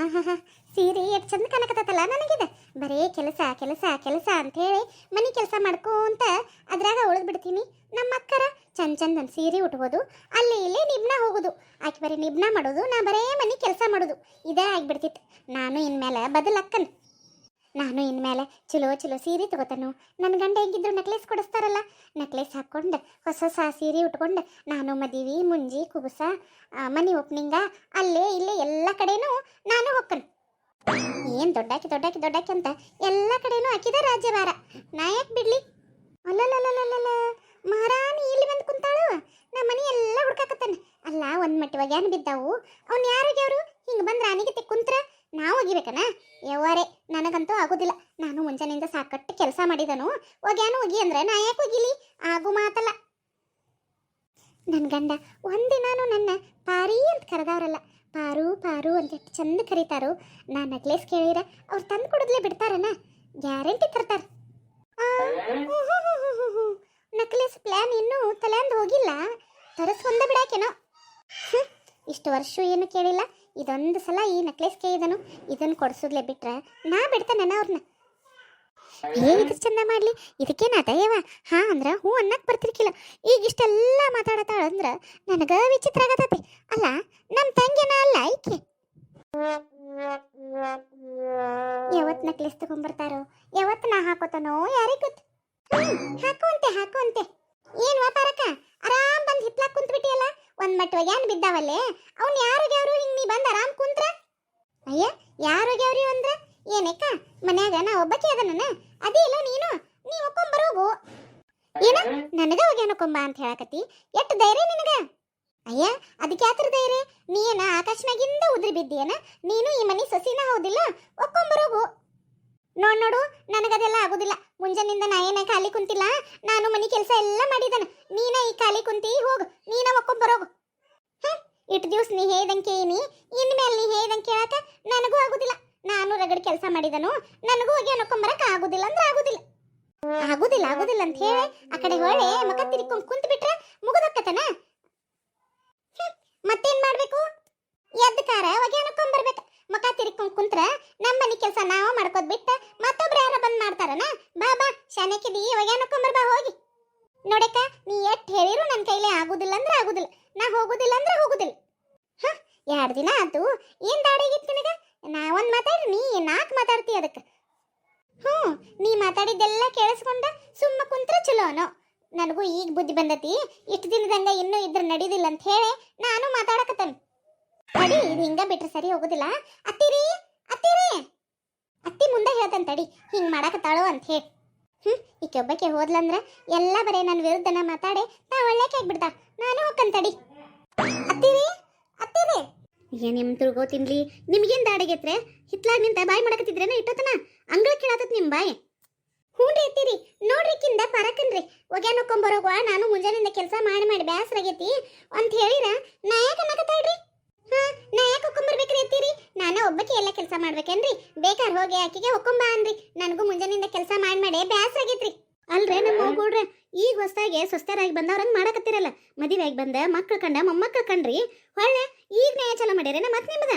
ಆಹಾ ಸೀರೆ ಎಷ್ಟು ಚಂದ ಕಾಣಕತ್ತಲ್ಲ ನನಗಿದೆ. ಬರೀ ಕೆಲಸ ಕೆಲಸ ಕೆಲಸ ಅಂಥೇಳಿ ಮನೆ ಕೆಲಸ ಮಾಡ್ಕೊಂತ ಅದ್ರಾಗ ಉಳಿದು ಬಿಡ್ತೀನಿ. ನಮ್ಮ ಅಕ್ಕರ ಚಂದ ಚಂದನ್ ಸೀರೆ ಉಟ್ಬೋದು, ಅಲ್ಲಿ ಇಲ್ಲಿ ನಿಬ್ನ ಹೋಗೋದು, ಆಕೆ ಬರೀ ನಿಬ್ನ ಮಾಡೋದು, ನಾ ಬರೇ ಮನೆ ಕೆಲಸ ಮಾಡೋದು, ಇದೇ ಆಗಿಬಿಡ್ತಿತ್ತು. ನಾನು ಇನ್ಮೇಲೆ ಬದಲಕ್ಕನ್, ನಾನು ಇನ್ಮೇಲೆ ಚಲೋ ಚಲೋ ಸೀರೆ ತಗೋತಾನು. ನನ್ನ ಗಂಡ ಹೆಂಗಿದ್ರು ನೆಕ್ಲೆಸ್ ಕೊಡಿಸ್ತಾರಲ್ಲ, ನೆಕ್ಲೆಸ್ ಹಾಕ್ಕೊಂಡು ಹೊಸ ಹೊಸ ಸೀರೆ ಉಟ್ಕೊಂಡು ನಾನು ಮದುವೆ ಮುಂಜಿ ಕುಬುಸ ಮನೆ ಓಪನಿಂಗ ಅಲ್ಲೇ ಇಲ್ಲೇ ಎಲ್ಲ ಕಡೆನೂ ನಾನು ಹೋಗ್ಕನ್. ಏನು ದೊಡ್ಡಾಕಿ ದೊಡ್ಡಾಕಿ ದೊಡ್ಡಾಕಿ ಅಂತ ಎಲ್ಲ ಕಡೆನೂ ಹಾಕಿದ ರಾಜ್ಯಭಾರ, ನಾ ಯಾಕೆ ಬಿಡ್ಲಿ? ಅಲ್ಲಲ್ಲಲ್ಲಲ್ಲ ಮಹಾರಾಣಿ ಇಲ್ಲಿ ಬಂದು ಕುಂತಾಳು, ನಮ್ಮ ಮನೆ ಎಲ್ಲ ಹುಡ್ಕಾಕತ್ತಾನೆ. ಅಲ್ಲ ಒಂದು ಮಟ್ಟಿ ಒಗ್ಯಾನ ಬಿದ್ದಾವು, ಅವ್ನು ಯಾರಿಗ್ಯಾರು ಹಿಂಗೆ ಬಂದು ರಾಣಿಗೆ ಕುಂತ್ರ ನಾವು ಒಗಿಬೇಕನ? ಯವ್ವಾರೆ ನನಗಂತೂ ಆಗೋದಿಲ್ಲ. ನಾನು ಮುಂಜಾನೆಯಿಂದ ಸಾಕಟ್ಟು ಕೆಲಸ ಮಾಡಿದನು, ಒಗ್ಯಾನು ಒಗಿ ಅಂದ್ರೆ ನಾ ಯಾಕೆ ಒಗಿಲಿ? ಆಗು ಮಾತಲ್ಲ. ನನ್ನ ಗಂಡ ಒಂದಿನಾನು ನನ್ನ ಪಾರಿ ಅಂತ ಕರೆದವ್ರಲ್ಲ, ಪಾರು ಪಾರು ಅಂತ ಎಷ್ಟು ಚಂದ ಕರೀತಾರು. ನಾ ನೆಕ್ಲೆಸ್ ಕೇಳಿರ ಅವ್ರು ತಂದು ಕೊಡದ್ಲೇ ಬಿಡ್ತಾರನ? ಗ್ಯಾರಂಟಿ ತರ್ತಾರ. ನೆಕ್ಲೆಸ್ ಪ್ಲ್ಯಾನ್ ಇನ್ನೂ ತಲೆಂದು ಹೋಗಿಲ್ಲ, ತರಿಸ್ಕೊಂಡ ಬಿಡಾಕೇನೋ. ಇಷ್ಟು ವರ್ಷ ಏನು ಕೇಳಿಲ್ಲ, ಇದೊಂದು ಸಲ ಈ ನೆಕ್ಲೆಸ್ ಕೇಳಿದನು, ಇದನ್ನು ಕೊಡಿಸೋದ್ಲೆ ಬಿಟ್ರೆ ನಾ ಬಿಡ್ತಾನ ಅವ್ರನ್ನ. ಹೇಗಿದ್ರೆ ಚಂದ ಮಾಡಲಿ, ಇದಕ್ಕೇನಾತಯ್ಯವ ಹಾ ಅಂದ್ರೆ ಹ್ಞೂ ಅನ್ನಕ್ಕೆ ಬರ್ತಿರ್ಕಿಲ್ಲ. ಈಗ ಇಷ್ಟೆಲ್ಲ ಮಾತಾಡತಾಳ ಅಂದ್ರೆ ನನಗೆ ವಿಚಿತ್ರ ಆಗತೈತಿ. ಅಲ್ಲ ನಮ್ಮ ತಂಗಿನ ಅಲ್ಲ ಐಕೆ ಯಾವತ್ತು ನೆಕ್ಲೆಸ್ ತಗೊಂಡ್ಬರ್ತಾರೋ, ಯಾವತ್ತು ನಾ ಹಾಕೋತಾನೋ ಯಾರಿಗೆ ಗೊತ್ತು. ಹಾಕುವಂತೆ ಹಾಕುವಂತೆ. ಏನು ವ್ಯಾಪಾರಕ್ಕ ಆರಾಮ್ ಬಂದು ಹಿತ್ಲಾಕ್ ಕುಂತ್ಬಿಟ್ಟಿಯಲ್ಲ, ಒಂದ್ ಮಟ್ಟ ಒಗ್ಯಾನ್ ಬಿದ್ದಾವಲ್ಲೇ, ಅವ್ನು ಯಾರು ಹಿಂಗ್ ನೀ ಬಂದು ಆರಾಮ್ ಕುಂತ್ರ? ಅಯ್ಯ ಯಾರು ಗ್ಯಾವ್ರಿ ಅಂದ್ರ ಏನಕ್ಕ ಮನ್ಯಾಗ ನಾ ಒಬ್ಬಕ್ಕೆ ಅದನ್ನ ಅದೇ ಇಲ್ಲ ನೀನು ನೀ ಒಕ್ಕೊಂಬರೋಗು. ಏನ ನನಗ ಒಗ್ಯಾನಕ್ಕೊಂಬ ಅಂತ ಹೇಳಕತ್ತಿ? ಎಷ್ಟು ಧೈರ್ಯ ನಿನಗ? ಅಯ್ಯ ಅದಕ್ಕೆ ಯಾತ್ರ ಧೈರ್ಯ? ನೀ ಏನ ಆಕಾಶನಾಗಿಂದ ಉದ್ರಿ ಬಿದ್ದೀಯನ? ನೀನು ಈ ಮನಿ ಸೊಸಿನ ಹೌದಿಲ್ಲ, ಒಕ್ಕೊಂಬರೋಗು. ನೋಡು ನನಗದೆಲ್ಲ ಆಗುದಿಲ್ಲ. ಮುಂಜಾನಿಂದ ನಾ ಏನ ಖಾಲಿ ಕುಂತಿಲ್ಲ, ನಾನು ಮನಿ ಕೆಲಸ ಎಲ್ಲ ಮಾಡಿದನ, ನೀನ ಈ ಖಾಲಿ ಕುಂತಿ ಹೋಗು, ನೀನ ಒಕ್ಕೊಂಬರೋಗು. ಇಟ್ಟು ದಿವ್ಸ ನೀ ಹೇಳ್ದಂಗೆ ಕೇಳಿನಿ, ಇನ್ಮೇಲೆ ನೀ ಹೇಳ್ದಂಗೆ ಕೇಳಕ ನನಗೂ ಆಗುದಿಲ್ಲ. ನಾನು ರಗಡ್ ಕೆಲಸ ಮಾಡಿದನು, ನನಗೂ ಹೋಗಿ ಅನ್ಕೊಂಬರಕ ಆಗುದಿಲ್ಲ ಅಂದ್ರೆ ಆಗುದಿಲ್ಲ. ಆಗುದಿಲ್ಲ ಆಗುದಿಲ್ಲ ಅಂತ ಹೇಳಿ ಆ ಕಡೆ ಹೊಳೆ ಮಕ ತಿರ್ಕೊಂಡು ಕುಂತ ಬಿಟ್ರೆ ಮುಗುದಕ್ಕತನ. ಮತ್ತೇನ್ ಮಾಡ್ಬೇಕು? ಎದ್ದ ಕಾರ ಹೊಗೆ ಅನ್ಕೊಂಬರ್ಬೇಕು. ಮಕ ತಿರ್ಕೊಂಡು ಕುಂತ್ರ ನಮ್ಮ ಮನೆ ಕೆಲಸ ನಾವು ಮಾಡ್ಕೋದ್ ಬಿಟ್ಟ ಮತ್ತೊಬ್ರು ಯಾರ ಬಂದ್ ಮಾಡ್ತಾರನ? ಬಾ ಬಾ ಶಾನೆಕಿದಿ ಹೊಗೆ ಅನ್ಕೊಂಬರ್ ಬಾ ಹೋಗಿ. ನೋಡಕ್ಕ ನೀ ಎಷ್ಟ್ ಹೇಳಿರು ನನ್ನ ಕೈಲೇ ಆಗುದಿಲ್ಲ ಅಂದ್ರೆ ಆಗುದಿಲ್ಲ, ನಾ ಹೋಗುದಿಲ್ಲ ಅಂದ್ರೆ ಹೋಗುದಿಲ್ಲ. 2 ದಿನ ಆತು, ಏನ್ ದಾಡಿಗಿತ್ತು ನಿನಗ? ನಾ ಒಂದ್ ಮಾತಾಡ್ರಿ, ನೀ 4 ಮಾತಾಡ್ತಿ ಅದಕ್ಕೆ. ನೀ ಮಾತಾಡಿದ್ದೆಲ್ಲ ಕೇಳಿಸ್ಕೊಂಡ ಸುಮ್ಮ ಕುಂತ್ರ ಚಲೋನೋ. ನನಗೂ ಈಗ ಬುದ್ಧಿ ಬಂದತಿ, ಇಷ್ಟು ದಿನದಂಗ ಇನ್ನೂ ಇದ್ರ ನಡೀದಿಲ್ಲ ಅಂತ ಹೇಳಿ ನಾನು ಮಾತಾಡಕತ್ತೇನೆ. ತಡಿ, ಇದು ಹಿಂಗ ಬಿಟ್ರೆ ಸರಿ ಹೋಗುದಿಲ್ಲ. ಅತ್ತಿರಿ ಅತ್ತಿರಿ ಅತ್ತಿ ಮುಂದೆ ಹೇಳ್ತಾನೆ ತಡಿ, ಹಿಂಗ್ ಮಾಡಕತ್ತಾಳೋ ಅಂತ ಹೇಳಿ. ಈಕೆ ಒಬ್ಬಕ್ಕೆ ಹೋದ್ಲಂದ್ರ ಎಲ್ಲ ಬರೇ ನನ್ನ ವಿರುದ್ಧನ ಮಾತಾಡಿ ನಾ ಒಳ್ಳೆಕೆ ಆಗ್ಬಿಡ್ತಾ. ನಾನು ಹೋಗ್ಕನ್ ತಡಿ. ಅತ್ತಿರಿ ಅತ್ತಿರಿ ಏನ್ ನಿಮ್ ತಿರುಗೋ ತಿನ್ಲಿ, ನಿಮ್ಗೇನ್ ದಾಡಿಗೆತ್ರೆ? ಹಿತ್ಲಾಗ ನಿಂತ ಬಾಯಿ ಮಾಡಕತ್ತಿದ್ರೇನ ಇಟ್ಟೋತನ? ಅಂಗಳ ಕೇಳಾತತ್ ನಿಮ್ ಬಾಯಿ. ಹ್ಞೂನ್ರಿ ಅತ್ತಿರಿ, ನೋಡ್ರಿ ಕಿಂದ ಪರಕನ್ರಿ ಒಗ್ಯಾನ ಹೊಕ್ಕೊಂಬರೋಗುವ, ನಾನು ಮುಂಜಾನಿಂದ ಕೆಲಸ ಮಾಡಿ ಬ್ಯಾಸರಾಗೈತಿ ಅಂತ ಹೇಳಿರ ನಾ ಯಾಕೆ ಅನ್ನಕತ್ತಾಳ್ರಿ? ನಾ ಯಾಕೆ ಹೊಕ್ಕೊಂಬರ್ಬೇಕ್ರಿ ಅತ್ತಿರಿ? ನಾನು ಒಬ್ಬಕ್ಕೆ ಎಲ್ಲ ಕೆಲಸ ಮಾಡ್ಬೇಕೇನ್ರಿ? ಬೇಕಾರ್ ಹೋಗಿ ಆಕಿಗೆ ಹೊಕ್ಕೊಂಬ ಅನ್ರಿ, ನನಗೂ ಮುಂಜಾನಿಂದ ಕೆಲಸ ಮಾಡಿ ಬ್ಯಾಸರಾಗೈತ್ರಿ. ಅಲ್ರೇ ನಮ್ಮ ಹೋಗ್ಬಿಡ್ರೆ ಈಗ ಹೊಸದಾಗಿ ಸುಸ್ತಾರಾಗಿ ಬಂದವ್ರಂಗೆ ಮಾಡಕತ್ತಿರಲ್ಲ, ಮದುವೆಯಾಗಿ ಬಂದ ಮಕ್ಳು ಕಂಡ ಮೊಮ್ಮಕ್ಳು ಕಂಡ್ರಿ, ಹೊಳ್ಳೆ ಈಗ ನ್ಯಾಯ ಚಲೋ ಮಾಡ್ಯಾರೇನ ಮತ್ತೆ ನಿಮ್ಮದ?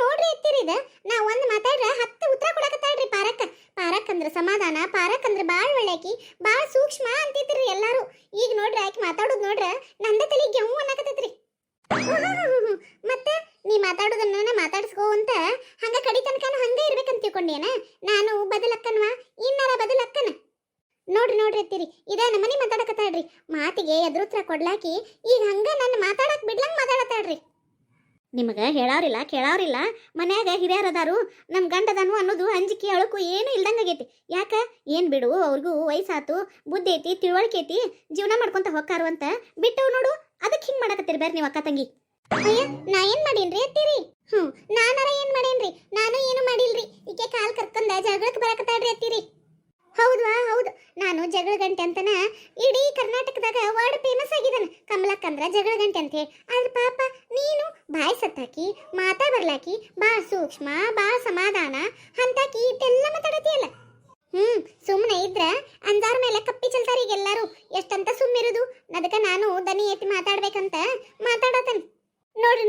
ನೋಡ್ರಿ ಎತ್ತಿರಿದ ನಾ ಒಂದು ಮಾತಾಡ್ರ 10 ಉತ್ತರ ಕೊಡಕತ್ತಾಳ್ರಿ. ಪಾರಕ್ ಅಂದ್ರೆ ಸಮಾಧಾನ, ಪಾರಕ್ ಅಂದ್ರೆ ಭಾಳ ಒಳ್ಳೆಕಿ, ಭಾಳ ಸೂಕ್ಷ್ಮ ಅಂತಿದ್ರಿ ಎಲ್ಲಾರು. ಈಗ ನೋಡ್ರಿ ಆಕಿ ಮಾತಾಡೋದು ನೋಡ್ರ ನಂದ ತಲೆ ಗೆವು ಅನ್ನಕತ್ತೈತ್ರಿ. ಮತ್ತೆ ನೀ ಮಾತಾಡೋದನ್ನ ಮಾತಾಡ್ಸ್ಕೋ ಅಂತ ಹಂಗ ಕಡಿ ತನಕನು ಹಂಗ ಇರ್ಬೇಕಂತ ತಿಳ್ಕೊಂಡೇನ? ನಾನು ಬದಲಕ್ಕನ್ವಾ ಇನ್ನಾರ ಬದಲಕ್ಕನ? ನೋಡ್ರಿ ಎತ್ತಿರಿ ಇದ ನಮ್ಮನೆ ಮಾತಾಡಕತ್ತಾಳ್ರಿ, ಮಾತಿಗೆ ಎದುರುತ್ತರ ಕೊಡ್ಲಾಕಿ ಈಗ ಹಂಗ ನನ್ನ ಮಾತಾಡಕ್ ಬಿಡ್ಲಂಗ್ ಮಾತಾಡತ್ತಾಳ್ರಿ. ನಿಮಗೆ ಹೇಳಾರಿಲ್ಲ ಕೇಳಾರಿಲ್ಲ, ಮನ್ಯಾಗ ಹಿರಿಯರದಾರು, ನಮ್ಮ ಗಂಡದನು ಅನ್ನೋದು ಅಂಜಿಕೆ ಅಳುಕು ಏನು ಇಲ್ದಂಗಾಗೈತಿ. ಯಾಕ ಏನ್ ಬಿಡು, ಅವ್ರಿಗೂ ವಯಸ್ಸಾತು, ಬುದ್ಧಿ ಐತಿ, ತಿಳುವಳಿಕೆ ಐತಿ, ಜೀವನ ಮಾಡ್ಕೊಂತ ಹೊಕ್ಕಾರು ಅಂತ ಬಿಟ್ಟವು ನೋಡು. ಅದಕ್ಕೆ ಹಿಂಗ್ ಮಾಡಕತ್ತೀರಿ ಬೇರೆ ನೀವು ಅಕ್ಕ ತಂಗಿ. ಅಯ್ಯ ನಾ ಏನ್ ಮಾಡೀನ್ರಿ ಅತ್ತೀರಿ? ನಾನಾರ ಏನ್ ಮಾಡೇನ್ರಿ? ನಾನು ಏನು ಮಾಡಿಲ್ರಿ. ಈಕೆ ಕಾಲ್ ಕರ್ಕೊಂಡ ಜಗಳಕ್ಕೆ ಬರಕತ್ತಾಳ್ರಿ ಅತ್ತೀರಿ. ಹೌದ್ವಾ ಹೌದು, ನಾನು ಜಗಳ ಗಂಟೆ ಅಂತನ ಇಡೀ ಕರ್ನಾಟಕದಾಗ ವರ್ಡ್ ಫೇಮಸ್ ಆಗಿದ್ದಾನೆ. ಕಮಲಕ್ಕ ಅಂದ್ರ ಜಗಳ ಗಂಟೆ ಅಂತ ಹೇಳಿ. ಆದ್ರೆ ಪಾಪ ನೀನು ಬಾಯಿ ಸತ್ತಾಕಿ, ಮಾತಾ ಬರ್ಲಾಕಿ, ಬಾ ಸೂಕ್ಷ್ಮ, ಬಾ ಸಮಾಧಾನ ಅಂತಾಕಿ ಇಟ್ಟೆಲ್ಲ ಮಾತಾಡತಿಯಲ್ಲ. ಸುಮ್ಮನೆ ಇದ್ರ ಅಂದಾರ ಮೇಲೆ ಕಪ್ಪಿ ಚಲ್ತಾರ ಈಗ ಎಲ್ಲಾರು. ಎಷ್ಟಂತ ಸುಮ್ಮಿರುದು? ಅದಕ್ಕೆ ನಾನು ದನಿ ಎತ್ತಿ ಮಾತಾಡ್ಬೇಕಂತ ಮಾತಾಡತೇನೆ.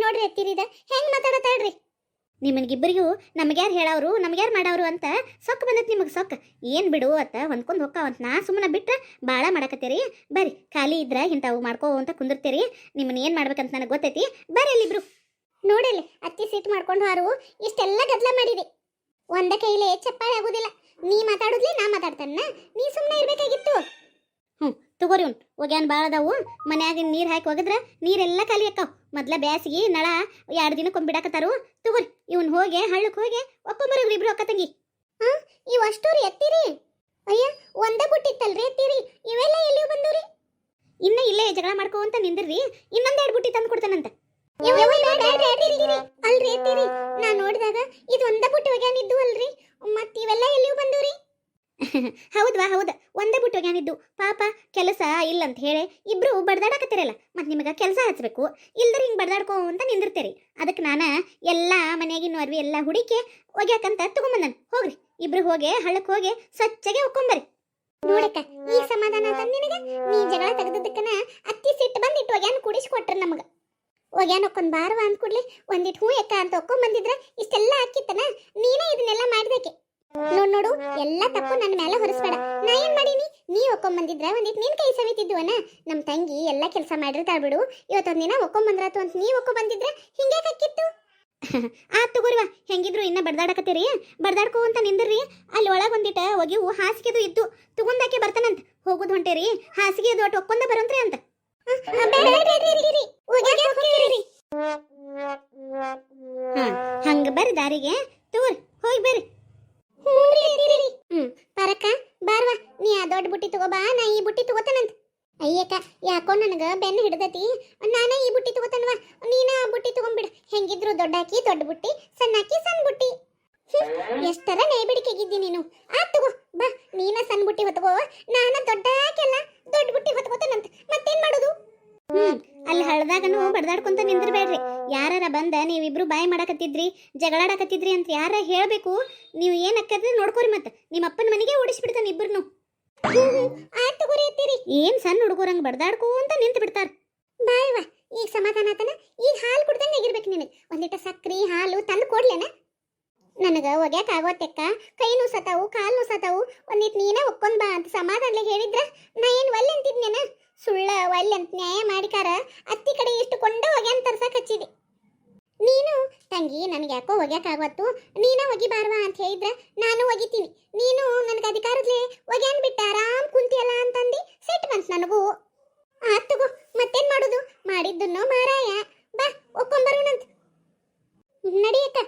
ನೋಡ್ರಿ ಎತ್ತಿರಿದ ಹೆಂಗ್ ಮಾತಾಡತಾಳ್ರಿ. ನಿಮ್ಮ ನಿಮಗಿಬ್ಬರಿಗೂ ನಮ್ಗ್ಯಾರು ಹೇಳವ್ರು ನಮ್ಗ್ಯಾರು ಮಾಡವ್ರು ಅಂತ ಸೊಕ್ಕ ಬಂದೈತಿ ನಿಮಗೆ ಸೊಕ್ಕ ಏನು ಬಿಡು ಅತ್ತ ಹೊಂದ್ಕೊಂಡು ಹೊಕ್ಕಾವಂತ ನಾ ಸುಮ್ಮನೆ ಬಿಟ್ರೆ ಭಾಳ ಮಾಡಕತ್ತೀರಿ. ಬರ್ರಿ ಖಾಲಿ ಇದ್ರೆ ಇಂಥವು ಮಾಡ್ಕೋ ಅಂತ ಕುಂದಿರ್ತೀರಿ. ನಿಮ್ಮನ್ನ ಏನು ಮಾಡ್ಬೇಕಂತ ನನಗೆ ಗೊತ್ತೈತಿ. ಬರ್ರಿ ಇಲ್ಲಿಬ್ರು. ನೋಡಿಲ್ಲಿ ಅತ್ತಿ ಸೀಟ್ ಮಾಡ್ಕೊಂಡು ಹಾರು ಇಷ್ಟೆಲ್ಲ ಗದ್ಲ ಮಾಡಿದೆ. ಒಂದ ಕೈಲೇ ಚಪ್ಪಾಳೆ ಆಗೋದಿಲ್ಲ. ನೀ ಮಾತಾಡುದ್ಲಿ ನಾ ಮಾತಾಡ್ತಾನ. ನೀ ಸುಮ್ಮನೆ ಇರ್ಬೇಕಾಗಿತ್ತು. ತಗೋರಿ ಅವ್ನು ಒಗ್ಯಾನ್ ಭಾಳ ಅದಾವು. ಮನ್ಯಾಗ ನೀರು ಹಾಕಿ ಒಗದ್ರೆ ನೀರೆಲ್ಲ ಖಾಲಿ ಅಕ್ಕಾವ. ಮೊದ್ಲ ಬ್ಯಾಸಿಗೆ ನಳ 2 ದಿನಕ್ಕೊಮ್ಮೆ ಬಿಡಾಕತ್ತಾರು. ತಗೋರಿ ಇವ್ನು ಹೋಗಿ ಹಳ್ಳಕ್ಕೆ ಹೋಗಿ ಒಕ್ಕೊಂಬರೋಗ್ರಿ ಇಬ್ರು ಅಕ್ಕ ತಂಗಿ. ಇವು ಅಷ್ಟೂರಿ ಎತ್ತೀರಿ? ಅಯ್ಯ ಒಂದೇ ಬುಟ್ಟಿತ್ತಲ್ರಿ ಎತ್ತೀರಿ. ಇವೆಲ್ಲ ಎಲ್ಲಿ ಬಂದೂರಿ? ಇನ್ನ ಇಲ್ಲೇ ಜಗಳ ಮಾಡ್ಕೊಂತ ನಿಂದಿರ್ರಿ. ಇನ್ನೊಂದ್ 2 ಬುಟ್ಟಿ ತಂದು ಕೊಡ್ತಾನಂತ. ಅಲ್ರಿ ಎತ್ತೀರಿ, ನಾ ನೋಡಿದಾಗ ಇದು ಒಂದ ಬುಟ್ಟಿ ಒಗ್ಯಾನಿದ್ದು ಅಲ್ರಿ. ಮತ್ ಇವೆಲ್ಲ ಎಲ್ಲಿಯೂ ಬಂದೂರಿ? ಹೌದ್ವಾ ಹೌದ, ಒಂದೇ ಬುಟ್ಟಿ ಒಗ್ಯಾನಿದ್ದು. ಪಾಪ ಕೆಲಸ ಇಲ್ಲಂತ ಹೇಳಿ ಇಬ್ರು ಬಡ್ದಾಡಕತ್ತಿರಲ್ಲ. ಮತ್ ನಿಮಗ ಕೆಲಸ ಹಚ್ಬೇಕು ಇಲ್ದ್ರ ಹಿಂಗ್ ಬಡ್ದಾಡ್ಕೋ ಅಂತ ನಿಂದಿರ್ತೀರಿ. ಅದಕ್ಕೆ ನಾನ ಎಲ್ಲಾ ಮನೆಯಾಗಿನ ಅರ್ವಿ ಎಲ್ಲ ಹುಡುಕಿ ಒಗ್ಯಾಕಂತ ತಗೊಂಬಂದನ್. ಹೋಗ್ರಿ ಇಬ್ರು ಹೋಗಿ ಹಳ್ಳಕ್ ಹೋಗಿ ಸ್ವಚ್ಛಗೆ ಒಕ್ಕೊಂಬರಿ. ನೋಡಕ್ಕ ಈಗ ಸಮಾಧಾನ ಆತ ನಿನಗ? ನೀ ಜಗಳ ತೆಗೆದಕ್ಕನ ಅತ್ತಿ ಸಿಟ್ಟು ಬಂದಿಟ್ಟು ಒಗ್ಯಾನ ಕುಡಿಸ್ಕೊಟ್ರ ನಮಗ. ಒಗ್ಯಾನ ಒಕ್ಕೊಂಡ್ ಬಾರವ ಅಂದ್ಕೂಡ್ಲಿ ಒಂದಿಟ್ಟು ಹೂ ಎಕ್ಕ ಅಂತ ಒಕ್ಕೊಂಡ್ ಬಂದಿದ್ರ ಇಷ್ಟೆಲ್ಲ ಹಾಕಿತ್ತನ. ನೀನೇ ಇದನ್ನೆಲ್ಲ ಮಾಡ್ಬೇಕೆ. ನೋಡು ಎಲ್ಲ ತಪ್ಪು ನನ್ನ ಮೇಲೆ ಹೊರಿಸ್ಬೇಡ. ನಾ ಏನ್ ಮಾಡೀನಿ? ನೀ ಒಕ್ಕೊಂಡ್ ಬಂದಿದ್ರ ಒಂದಿಟ್ಟು ನಿನ್ ಕೈ ಸವಿತಿದ್ವನ. ನಮ್ ತಂಗಿ ಎಲ್ಲ ಕೆಲಸ ಮಾಡಿರ್ತಾಳ ಬಿಡು. ಇವತ್ತೊಂದ್ ದಿನ ಒಕ್ಕೊಂಡ್ ಬಂದ್ರಾತು ಅಂತ ನೀ ಒಕ್ಕೊಂಡ್ ಬಂದಿದ್ರ ಹಿಂಗೆ ಹಾಕಿತ್ತು. ಆತ್ ತಗೋರಿವ, ಹೆಂಗಿದ್ರು ಇನ್ನ ಬಡ್ದಾಡಕತ್ತೀರಿ. ಬಡ್ದಾಡ್ಕೋ ಅಂತ ನಿಂದ್ರಿ. ಅಲ್ಲಿ ಒಳಗ್ ಒಂದಿಟ ಒಗಿವು ಹಾಸಿಗೆದು ಇದ್ದು ತಗೊಂಡಾಕೆ ಬರ್ತಾನಂತ. ಹೋಗುದ್ ಹೊಂಟೇರಿ ಹಾಸಿಗೆ ಅದು ಒಟ್ಟು ಒಕ್ಕೊಂದ ಬರೋಂತ್ರಿ ಅಂತ. ಹಂಗ ಬರ್ರಿ ದಾರಿಗೆ. ತಗೋರಿ ಹೋಗಿ ಬರ್ರಿ. ಪರಕ್ಕ ಬಾರ್ವಾ, ನೀ ಆ ದೊಡ್ಡ ಬುಟ್ಟಿ ತಗೋಬಾ, ನಾ ಈ ಬುಟ್ಟಿ ತಗೋತಾನಂತ. ಅಯ್ಯಕ್ಕ ಯಾಕೋ ನನಗ ಬೆನ್ನು ಹಿಡ್ದತಿ. ನಾನ ಈ ಬುಟ್ಟಿ ತಗೋತಾನವಾ, ನೀನ ಆ ಬುಟ್ಟಿ ತಗೊಂಡ್ಬಿಡ. ಹೆಂಗಿದ್ರು ದೊಡ್ಡಾಕಿ ದೊಡ್ಡ ಬುಟ್ಟಿ, ಸಣ್ಣಾಕಿ ಸಣ್ಣ ಬುಟ್ಟಿ. ಎಷ್ಟರ ನೈಬಿಡಿಕೆಗಿದ್ದಿ ನೀನು. ಆತ್ ತಗೋ ಬಾ, ನೀನ ಸಣ್ಣ ಬುಟ್ಟಿ ಹೊತ್ಕೋ, ನಾನ ದೊಡ್ಡಾಕೆಲ್ಲ ದೊಡ್ಡ ಬುಟ್ಟಿ ಹೊತ್ಕೋತಾನಂತ. ಮತ್ತೇನ್ ಮಾಡೋದು? ಅಲ್ಲಿ ಹಳದಾಗನು ಬಡ್ದಾಡ್ಕೊಂತ ನಿಂದಿರ್ಬೇಡ್ರಿ. ಯಾರ ಬಂದ ನೀವಿಬ್ರು ಬಾಯಿ ಮಾಡಕತ್ತಿದ್ರಿ ಜಗಳಾಡಕತ್ತಿದ್ರಿ ಅಂತ ಯಾರ ಹೇಳ್ಬೇಕು. ನೀವು ಏನ್ ಅಕ್ಕದ್ರೆ ನೋಡ್ಕೋರಿ. ಮತ್ತ ನಿಮ್ಮ ಅಪ್ಪನ ಮನೆಗೆ ಓಡಿಸ್ಬಿಡ್ತಾನ ಇಬ್ಬರನ್ನು. ಏನ್ ಸಣ್ಣ ಹುಡುಗರಂಗ್ ಬಡ್ದಾಡ್ಕೊಂತ ನಿಂತು ಬಿಡ್ತಾರ. ಬಾಯವ್ವ ಈಗ ಸಮಾಧಾನ ಆತನ. ಈಗ ಹಾಲು ಕುಡ್ದಂಗ ಆಗಿರ್ಬೇಕು ನಿನಗೆ. ಒಂದಿಟ ಸಕ್ರಿ ಹಾಲು ತಂದು ಕೊಡ್ಲೇನ? ನನಗ ಒಗ್ಯಾಕ ಆಗೋತೆಕ್ಕ. ಕೈ ನುಸತಾವು ಕಾಲು ನುಸತಾವು. ಒಂದಿಟ್ಟು ನೀನ ಒಕ್ಕೊಂಡ್ ಬಾ ಅಂತ ಸಮಾಧಾನ ಹೇಳಿದ್ರ ನಾ ಏನ್ ಒಲ್ಲೆ ಅಂತಿದ್ನೇನ? ಸುಳ್ಳ ಒಲ್ಲೆ ಅಂತ ನ್ಯಾಯ ಮಾಡಿಕಾರ ಅತ್ತಿ ಕಡೆ ಎಷ್ಟು ಕೊಂಡ ಒಗ್ಯಾನ್ ತರ್ಸಕ್ ಹಚ್ಚಿದಿ ನೀನು. ತಂಗಿ ನನಗೆ ಯಾಕೋ ಒಗ್ಯಾಕ ಆಗವತ್ತು, ನೀನ ಒಗಿಬಾರ್ವಾ ಅಂತ ಹೇಳಿದ್ರ ನಾನು ಒಗಿತೀನಿ. ನೀನು ನನಗೆ ಅಧಿಕಾರದ್ಲೆ ಒಗ್ಯಾನ್ ಬಿಟ್ಟ ಆರಾಮ್ ಕುಂತಿಯಲ್ಲ ಅಂತಂದು ಸಿಟ್ಟು ಬಂತು ನನಗೂ. ಆತಗೋ ಮತ್ತೇನ್ ಮಾಡೋದು? ಮಾಡಿದ್ದನ್ನೋ ಮಾರಾಯ. ಬಾ ಒಕ್ಕೊಂಬರೋಣಂತ. ನಡಿಯಕ್ಕ.